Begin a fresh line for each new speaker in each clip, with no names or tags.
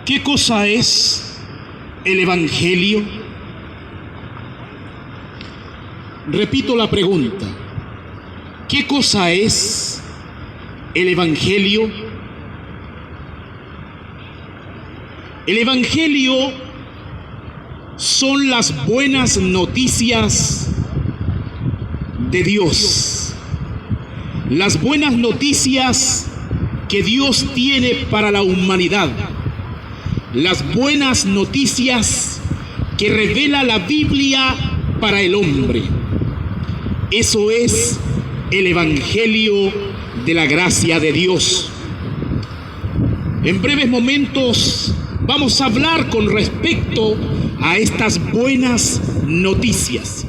¿Qué cosa es el Evangelio? Repito la pregunta. ¿Qué cosa es el Evangelio? El Evangelio son las buenas noticias de Dios. Las buenas noticias que Dios tiene para la humanidad. Las buenas noticias que revela la Biblia para el hombre. Eso es el Evangelio de la gracia de Dios. En breves momentos vamos a hablar con respecto a estas buenas noticias.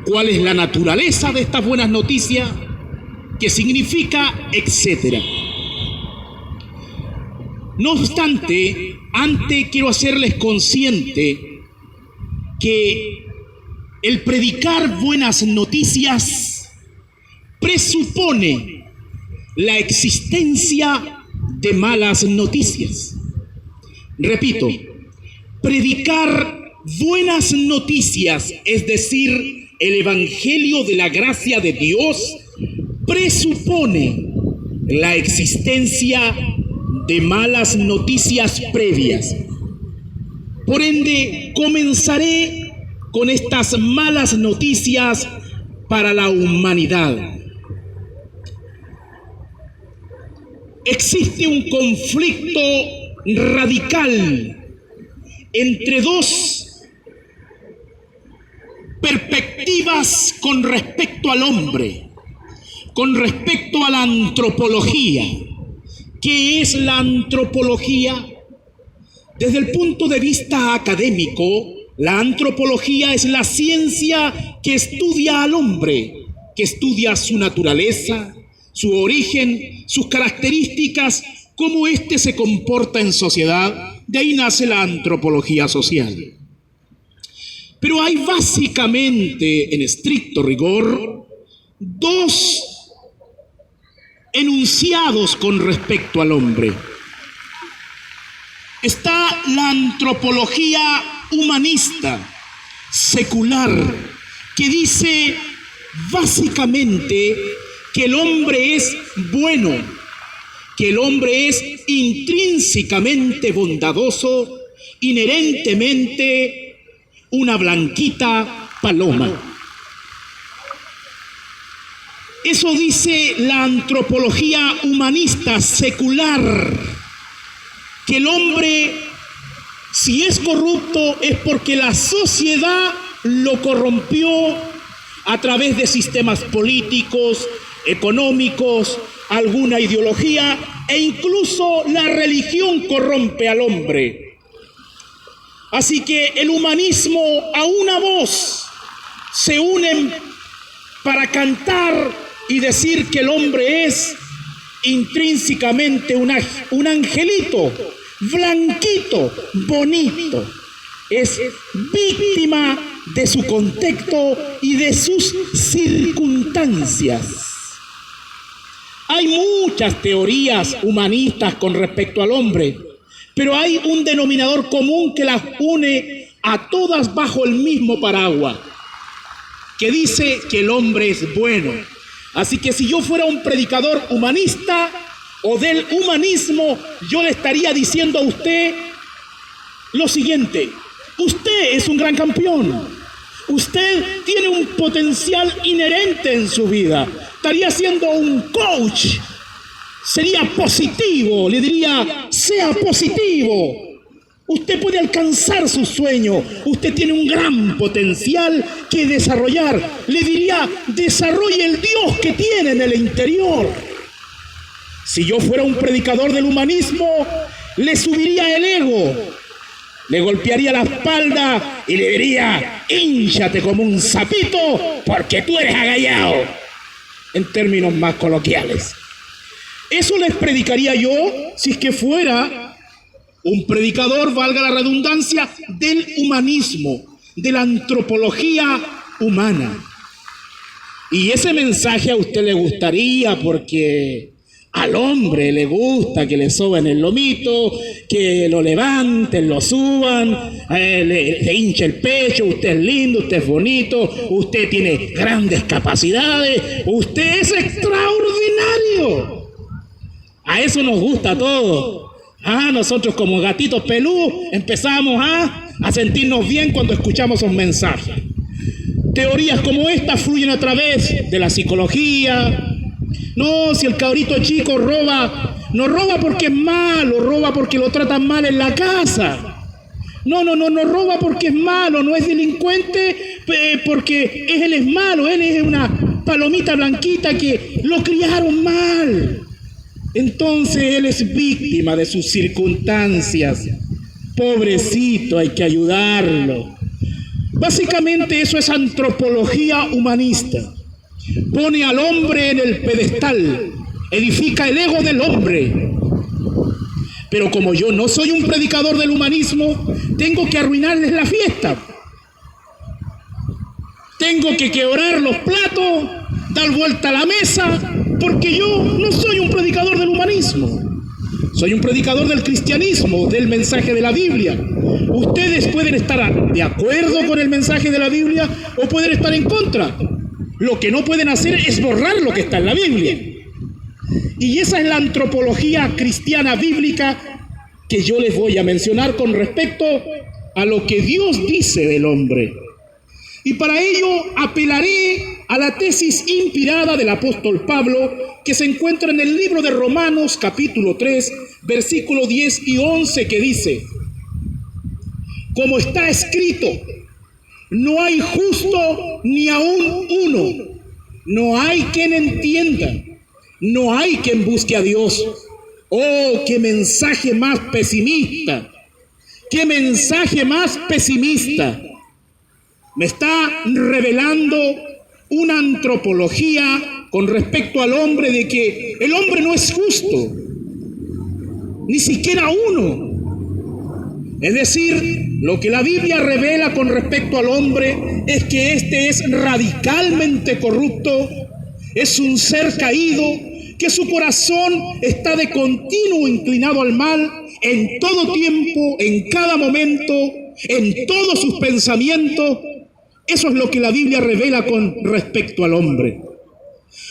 ¿Cuál es la naturaleza de estas buenas noticias? ¿Qué significa? Etcétera. No obstante, antes quiero hacerles consciente que el predicar buenas noticias presupone la existencia de malas noticias. Repito, predicar buenas noticias, es decir, el Evangelio de la gracia de Dios, presupone la existencia de malas noticias previas. Por ende, comenzaré con estas malas noticias para la humanidad. Existe un conflicto radical entre dos perspectivas con respecto al hombre, con respecto a la antropología. ¿Qué es la antropología? Desde el punto de vista académico, la antropología es la ciencia que estudia al hombre, que estudia su naturaleza, su origen, sus características, cómo éste se comporta en sociedad. De ahí nace la antropología social. Pero hay básicamente, en estricto rigor, dos enunciados con respecto al hombre. Está la antropología humanista, secular, que dice básicamente que el hombre es bueno, que el hombre es intrínsecamente bondadoso, inherentemente una blanquita paloma. Eso dice la antropología humanista secular, que el hombre, si es corrupto, es porque la sociedad lo corrompió a través de sistemas políticos, económicos, alguna ideología, e incluso la religión corrompe al hombre. Así que el humanismo a una voz se unen para cantar y decir que el hombre es intrínsecamente un angelito, blanquito, bonito. Es víctima de su contexto y de sus circunstancias. Hay muchas teorías humanistas con respecto al hombre, pero hay un denominador común que las une a todas bajo el mismo paraguas, que dice que el hombre es bueno. Así que si yo fuera un predicador humanista o del humanismo, yo le estaría diciendo a usted lo siguiente: usted es un gran campeón, usted tiene un potencial inherente en su vida, estaría siendo un coach, sería positivo, le diría: sea positivo. Usted puede alcanzar su sueño, usted tiene un gran potencial que desarrollar. Le diría: desarrolle el Dios que tiene en el interior. Si yo fuera un predicador del humanismo, le subiría el ego, le golpearía la espalda y le diría: hínchate como un sapito porque tú eres agallado, en términos más coloquiales. Eso les predicaría yo si es que fuera un predicador, valga la redundancia, del humanismo, de la antropología humana. Y ese mensaje a usted le gustaría porque Al hombre le gusta que le soban el lomito, que lo levanten, lo suban, le hincha el pecho, usted es lindo, usted es bonito, usted tiene grandes capacidades, usted es extraordinario. A eso nos gusta a todos. Nosotros como gatitos peludos empezamos a sentirnos bien cuando escuchamos un mensaje. Teorías como esta fluyen a través de la psicología. No, si el cabrito chico roba, no roba porque es malo, roba porque lo tratan mal en la casa. No roba porque es malo, no es delincuente porque él es malo, él es una palomita blanquita que lo criaron mal. Entonces él es víctima de sus circunstancias. Pobrecito, hay que ayudarlo. Básicamente eso es antropología humanista. Pone al hombre en el pedestal, edifica el ego del hombre. Pero como yo no soy un predicador del humanismo, tengo que arruinarles la fiesta. Tengo que quebrar los platos, dar vuelta a la mesa, porque yo no soy un predicador del humanismo. Soy un predicador del cristianismo, del mensaje de la Biblia. Ustedes pueden estar de acuerdo con el mensaje de la Biblia o pueden estar en contra. Lo que no pueden hacer es borrar lo que está en la Biblia. Y esa es la antropología cristiana bíblica que yo les voy a mencionar con respecto a lo que Dios dice del hombre. Y para ello apelaré a la tesis inspirada del apóstol Pablo que se encuentra en el libro de Romanos capítulo 3, versículos 10 y 11 que dice: como está escrito, no hay justo ni aún uno, no hay quien entienda, no hay quien busque a Dios. Oh, qué mensaje más pesimista, qué mensaje más pesimista. Me está revelando una antropología con respecto al hombre de que el hombre no es justo, ni siquiera uno. Es decir, lo que la Biblia revela con respecto al hombre es que éste es radicalmente corrupto, es un ser caído, que su corazón está de continuo inclinado al mal en todo tiempo, en cada momento, en todos sus pensamientos. Eso es lo que la Biblia revela con respecto al hombre.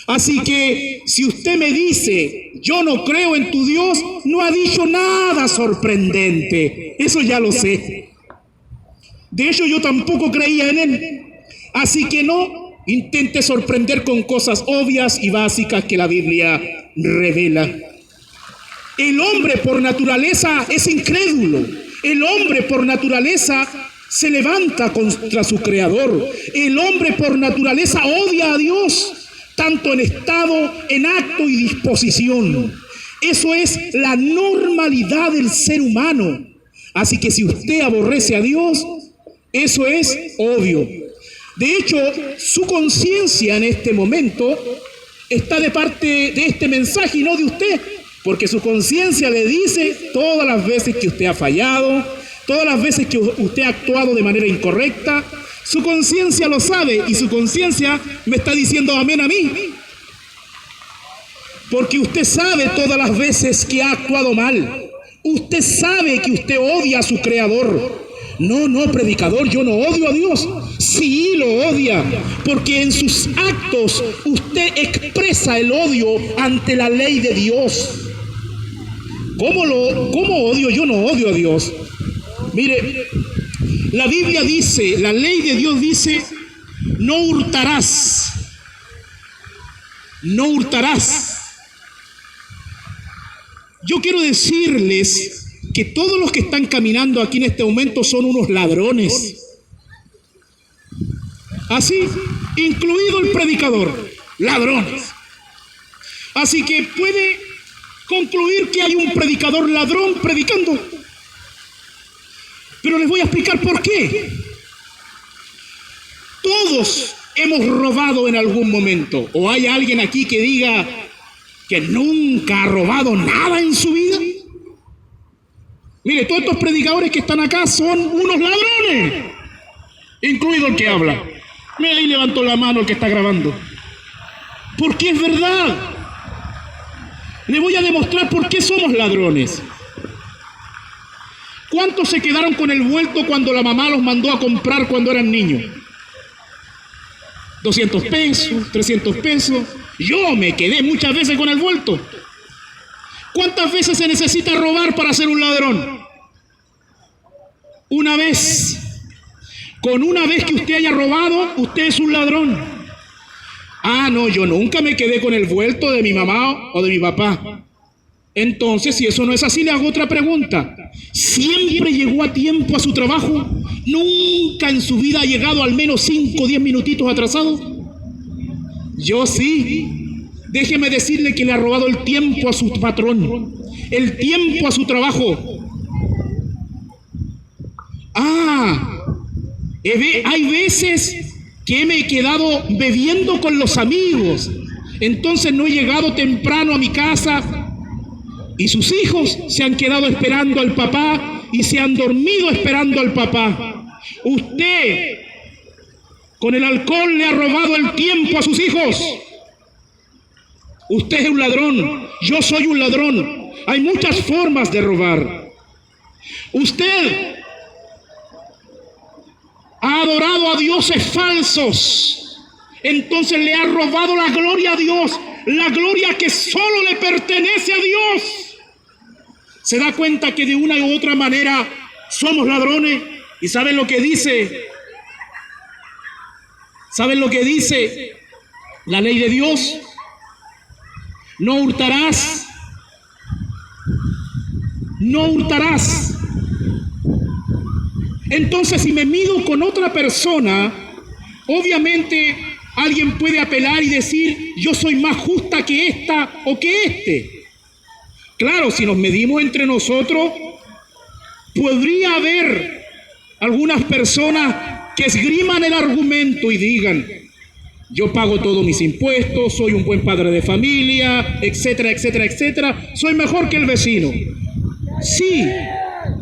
Así que si usted me dice, yo no creo en tu Dios, no ha dicho nada sorprendente. Eso ya lo sé. De hecho, yo tampoco creía en él. Así que no intente sorprender con cosas obvias y básicas que la Biblia revela. El hombre por naturaleza es incrédulo. El hombre por naturaleza se levanta contra su creador. El hombre por naturaleza odia a Dios, tanto en estado, en acto y disposición. Eso es la normalidad del ser humano. Así que si usted aborrece a Dios, eso es obvio. De hecho, su conciencia en este momento está de parte de este mensaje y no de usted, porque su conciencia le dice todas las veces que usted ha fallado, todas las veces que usted ha actuado de manera incorrecta. Su conciencia lo sabe y su conciencia me está diciendo amén a mí. Porque usted sabe todas las veces que ha actuado mal. Usted sabe que usted odia a su creador. No, predicador, yo no odio a Dios. Sí, lo odia, porque en sus actos usted expresa el odio ante la ley de Dios. ¿Cómo odio? Yo no odio a Dios. Mire, la Biblia dice, la ley de Dios dice, no hurtarás. No hurtarás. Yo quiero decirles que todos los que están caminando aquí en este momento son unos ladrones. Así, incluido el predicador, ladrones. Así que puede concluir que hay un predicador ladrón predicando. Pero les voy a explicar por qué. Todos hemos robado en algún momento. ¿O hay alguien aquí que diga que nunca ha robado nada en su vida? Mire, todos estos predicadores que están acá son unos ladrones, incluido el que habla. Mira, ahí levantó la mano el que está grabando. Porque es verdad. Le voy a demostrar por qué somos ladrones. ¿Cuántos se quedaron con el vuelto cuando la mamá los mandó a comprar cuando eran niños? 200 pesos, 300 pesos. Yo me quedé muchas veces con el vuelto. ¿Cuántas veces se necesita robar para ser un ladrón? Una vez. Con una vez que usted haya robado, usted es un ladrón. Ah, no, yo nunca me quedé con el vuelto de mi mamá o de mi papá. Entonces, si eso no es así, le hago otra pregunta. ¿Siempre llegó a tiempo a su trabajo? ¿Nunca en su vida ha llegado al menos 5 o 10 minutitos atrasado? Yo sí. Déjeme decirle que le ha robado el tiempo a su patrón, el tiempo a su trabajo. Hay veces que me he quedado bebiendo con los amigos, entonces no he llegado temprano a mi casa y sus hijos se han quedado esperando al papá y se han dormido esperando al papá. Usted con el alcohol le ha robado el tiempo a sus hijos. Usted es un ladrón, yo soy un ladrón. Hay muchas formas de robar. Usted ha adorado a dioses falsos, entonces le ha robado la gloria a Dios, la gloria que solo le pertenece a Dios. ¿Se da cuenta que de una u otra manera somos ladrones? ¿Y saben lo que dice? ¿Saben lo que dice la ley de Dios? No hurtarás. No hurtarás. Entonces, si me mido con otra persona, obviamente alguien puede apelar y decir, yo soy más justa que esta o que este. Claro, si nos medimos entre nosotros, podría haber algunas personas que esgriman el argumento y digan, yo pago todos mis impuestos, soy un buen padre de familia, etcétera, etcétera, etcétera, soy mejor que el vecino. Sí,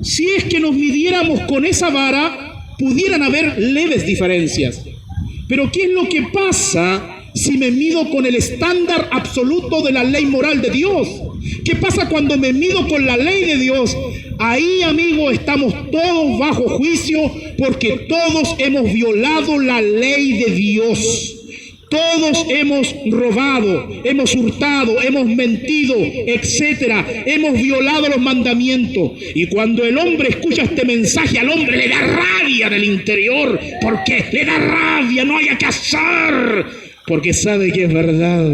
si es que nos midiéramos con esa vara, pudieran haber leves diferencias. Pero ¿qué es lo que pasa si me mido con el estándar absoluto de la ley moral de Dios? ¿Qué pasa cuando me mido con la ley de Dios? Ahí, amigo, estamos todos bajo juicio porque todos hemos violado la ley de Dios. Todos hemos robado, hemos hurtado, hemos mentido, etcétera. Hemos violado los mandamientos. Y cuando el hombre escucha este mensaje, al hombre le da rabia del interior. ¿Por qué? Le da rabia, no haya que hacer. Porque sabe que es verdad.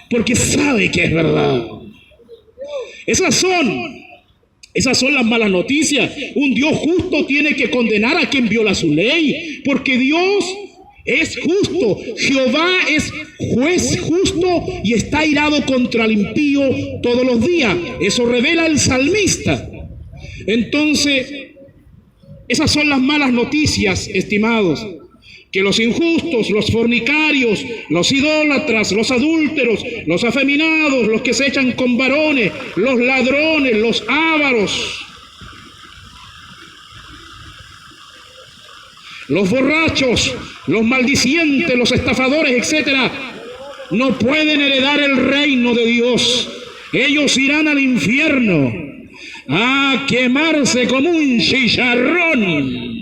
Porque sabe que es verdad. Esas son las malas noticias. Un Dios justo tiene que condenar a quien viola su ley. Porque Dios es justo, Jehová es juez justo y está airado contra el impío todos los días. Eso revela el salmista. Entonces, esas son las malas noticias, estimados. Que los injustos, los fornicarios, los idólatras, los adúlteros, los afeminados, los que se echan con varones, los ladrones, los ávaros, los borrachos, los maldicientes, los estafadores, etcétera, no pueden heredar el reino de Dios. Ellos irán al infierno a quemarse como un chicharrón.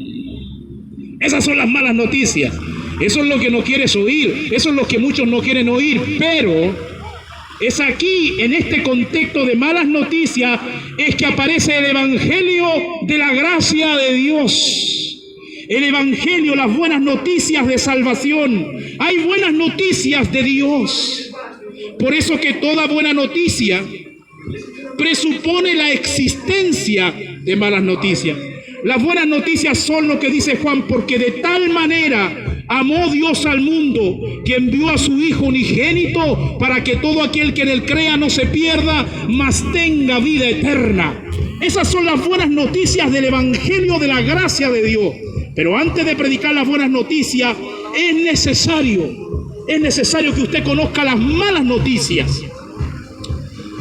Esas son las malas noticias. Eso es lo que no quieres oír. Eso es lo que muchos no quieren oír. Pero es aquí, en este contexto de malas noticias, es que aparece el evangelio de la gracia de Dios. El evangelio, las buenas noticias de salvación. Hay buenas noticias de Dios. Por eso que toda buena noticia presupone la existencia de malas noticias. Las buenas noticias son lo que dice Juan, porque de tal manera amó Dios al mundo que envió a su Hijo unigénito para que todo aquel que en él crea no se pierda, mas tenga vida eterna. Esas son las buenas noticias del evangelio de la gracia de Dios. Pero antes de predicar las buenas noticias, es necesario que usted conozca las malas noticias.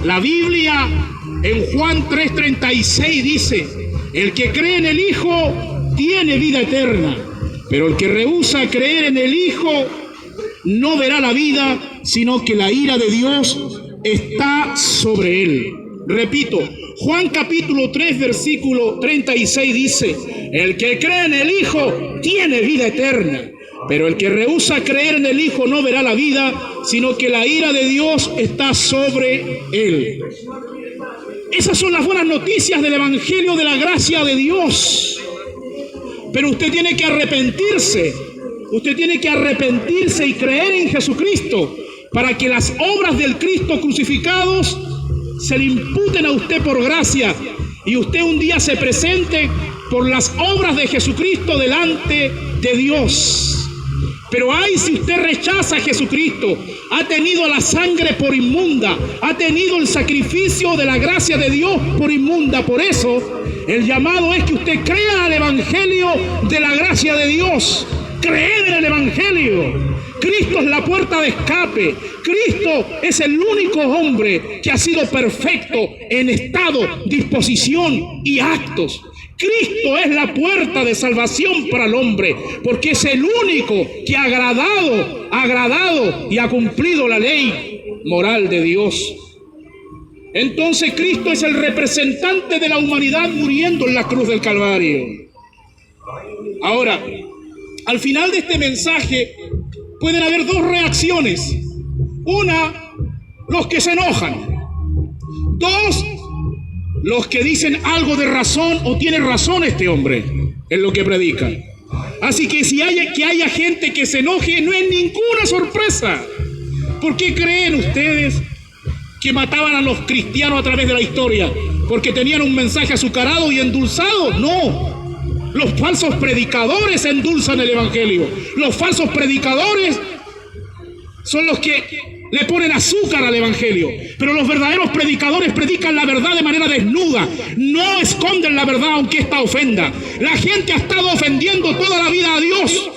La Biblia en Juan 3:36 dice, el que cree en el Hijo tiene vida eterna, pero el que rehúsa creer en el Hijo no verá la vida, sino que la ira de Dios está sobre él. Repito, Juan capítulo 3, versículo 36 dice: el que cree en el Hijo tiene vida eterna, pero el que rehúsa creer en el Hijo no verá la vida, sino que la ira de Dios está sobre él. Esas son las buenas noticias del Evangelio de la gracia de Dios. Pero usted tiene que arrepentirse. Usted tiene que arrepentirse y creer en Jesucristo para que las obras del Cristo crucificados se le imputen a usted por gracia y usted un día se presente por las obras de Jesucristo delante de Dios. Pero ay, si usted rechaza a Jesucristo, ha tenido la sangre por inmunda, ha tenido el sacrificio de la gracia de Dios por inmunda. Por eso, el llamado es que usted crea al Evangelio de la gracia de Dios. Creed en el Evangelio. Cristo es la puerta de escape. Cristo es el único hombre que ha sido perfecto en estado, disposición y actos. Cristo es la puerta de salvación para el hombre, porque es el único que ha agradado y ha cumplido la ley moral de Dios. Entonces Cristo es el representante de la humanidad muriendo en la cruz del Calvario. Ahora, al final de este mensaje pueden haber dos reacciones. Una, los que se enojan. Dos, los que dicen algo de razón o tiene razón este hombre en lo que predica. Así que si haya gente que se enoje, no es ninguna sorpresa. ¿Por qué creen ustedes que mataban a los cristianos a través de la historia? ¿Porque tenían un mensaje azucarado y endulzado? No. Los falsos predicadores endulzan el Evangelio. Los falsos predicadores son los que le ponen azúcar al Evangelio. Pero los verdaderos predicadores predican la verdad de manera desnuda. No esconden la verdad aunque esta ofenda. La gente ha estado ofendiendo toda la vida a Dios.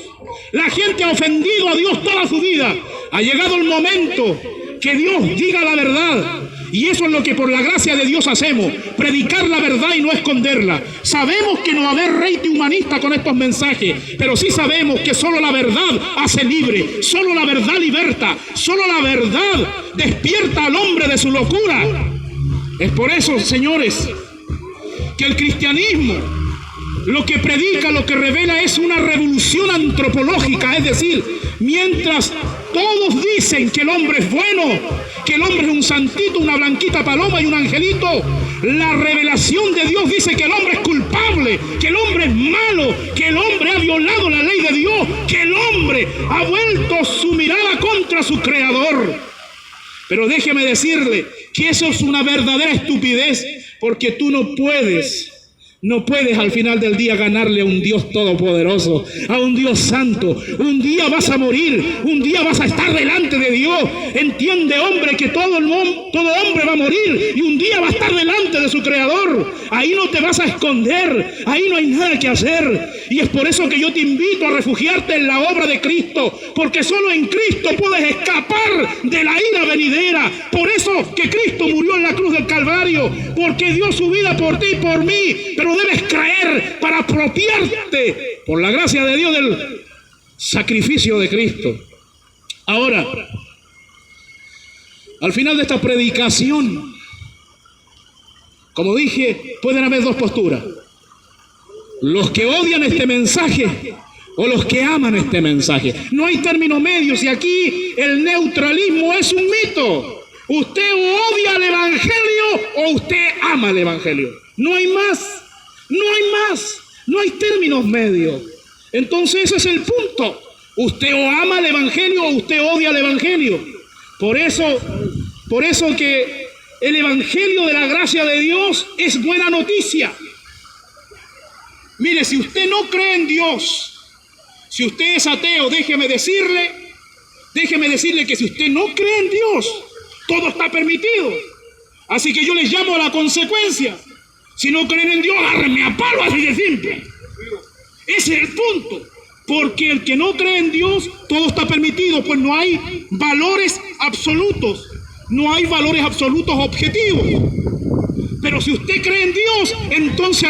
La gente ha ofendido a Dios toda su vida. Ha llegado el momento que Dios diga la verdad. Y eso es lo que por la gracia de Dios hacemos, predicar la verdad y no esconderla. Sabemos que no va a haber rating humanista con estos mensajes, pero sí sabemos que solo la verdad hace libre, solo la verdad liberta, solo la verdad despierta al hombre de su locura. Es por eso, señores, que el cristianismo lo que predica, lo que revela es una revolución antropológica, es decir, mientras todos dicen que el hombre es bueno, que el hombre es un santito, una blanquita paloma y un angelito, la revelación de Dios dice que el hombre es culpable, que el hombre es malo, que el hombre ha violado la ley de Dios, que el hombre ha vuelto su mirada contra su creador. Pero déjeme decirle que eso es una verdadera estupidez, porque tú no puedes al final del día ganarle a un Dios todopoderoso, a un Dios santo. Un día vas a morir, un día vas a estar delante de Dios. Entiende, hombre, que todo hombre va a morir y un día va a estar delante de su creador. Ahí no te vas a esconder, ahí no hay nada que hacer. Y es por eso que yo te invito a refugiarte en la obra de Cristo, porque solo en Cristo puedes escapar de la ira venidera. Por eso que Cristo murió en la cruz del Calvario, porque dio su vida por ti y por mí. Pero debes creer para apropiarte, por la gracia de Dios, del sacrificio de Cristo. Ahora, al final de esta predicación, como dije, pueden haber dos posturas: los que odian este mensaje o los que aman este mensaje. No hay término medio. Si aquí el neutralismo es un mito, usted odia el Evangelio o usted ama el Evangelio. No hay más. No hay términos medios. Entonces ese es el punto. Usted o ama el Evangelio o usted odia el Evangelio. Por eso que el Evangelio de la gracia de Dios es buena noticia. Mire, si usted no cree en Dios, si usted es ateo, déjeme decirle que si usted no cree en Dios, todo está permitido. Así que yo les llamo a la consecuencia. Si no creen en Dios, agárrenme a palo, así de simple. Ese es el punto. Porque el que no cree en Dios, todo está permitido, pues no hay valores absolutos, no hay valores absolutos objetivos. Pero si usted cree en Dios, entonces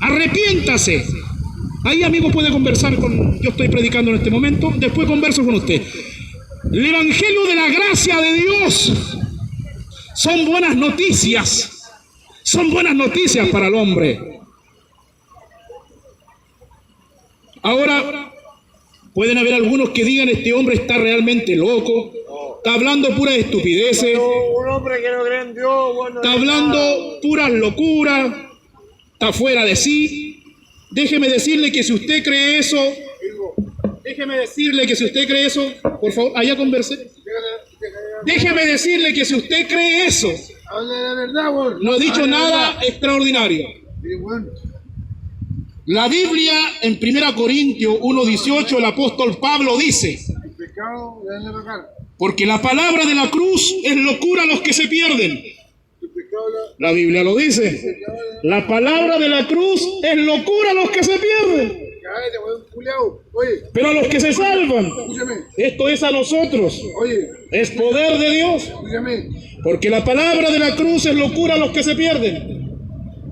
arrepiéntase. Ahí, amigo, puede conversar con... Yo estoy predicando en este momento, después converso con usted. El Evangelio de la gracia de Dios son buenas noticias. Son buenas noticias para el hombre. Ahora, pueden haber algunos que digan, este hombre está realmente loco, está hablando puras estupideces,
Un hombre que no cree en Dios, bueno,
está hablando puras locuras, está fuera de sí. Déjeme decirle que si usted cree eso, por favor, allá converse. Déjeme decirle que si usted cree eso,
habla la verdad, bueno.
no he dicho nada extraordinario.
Sí, bueno.
La Biblia en 1 Corintios 1:18, el apóstol Pablo dice:
El pecado le dan la cara.
porque la palabra de la cruz es locura a los que se pierden.
El pecado
La Biblia lo dice. La palabra de la cruz es locura a los que se pierden,
cállate, weón, culiao. Oye,
pero a los que se salvan,
escúchame.
esto es a nosotros,
Oye,
es poder de Dios.
escúchame.
Porque la palabra de la cruz es locura a los que se pierden.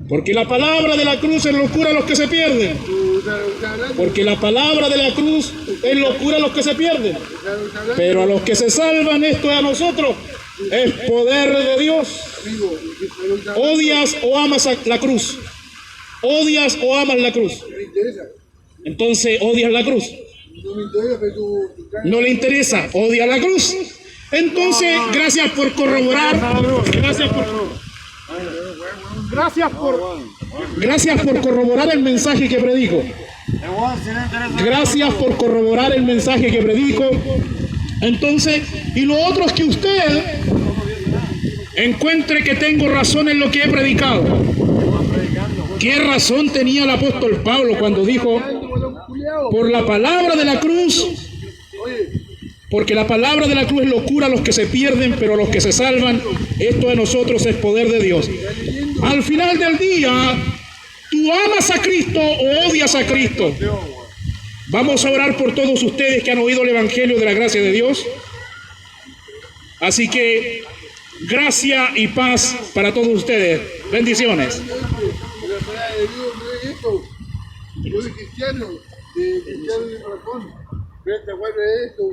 Porque la palabra de la cruz es locura a los que se pierden.
Tú estás hablando.
Porque la palabra de la cruz es locura a los que se pierden.
Estás hablando.
Pero a los que se salvan, esto es a nosotros, es poder de Dios.
Amigo,
¿Odias o amas la cruz? ¿Odias o amas la cruz?
no me interesa.
Entonces odias la cruz.
No me interesa, pero tú
No le interesa, odia la cruz. Entonces, gracias por corroborar. Gracias por corroborar el mensaje que predico. Gracias por corroborar el mensaje que predico. Entonces, y lo otro es que usted encuentre que tengo razón en lo que he predicado. ¿Qué razón tenía el apóstol Pablo cuando dijo, por la palabra de la cruz? Porque la palabra de la cruz es locura a los que se pierden, pero a los que se salvan, esto de nosotros es poder de Dios. Al final del día, ¿tú amas a Cristo o odias a Cristo? Vamos a orar por todos ustedes que han oído el Evangelio de la gracia de Dios. Así que, gracia y paz para todos ustedes. Bendiciones.
La palabra de Dios no es esto. Yo soy cristiano de corazón. Pero esta weá no es esto.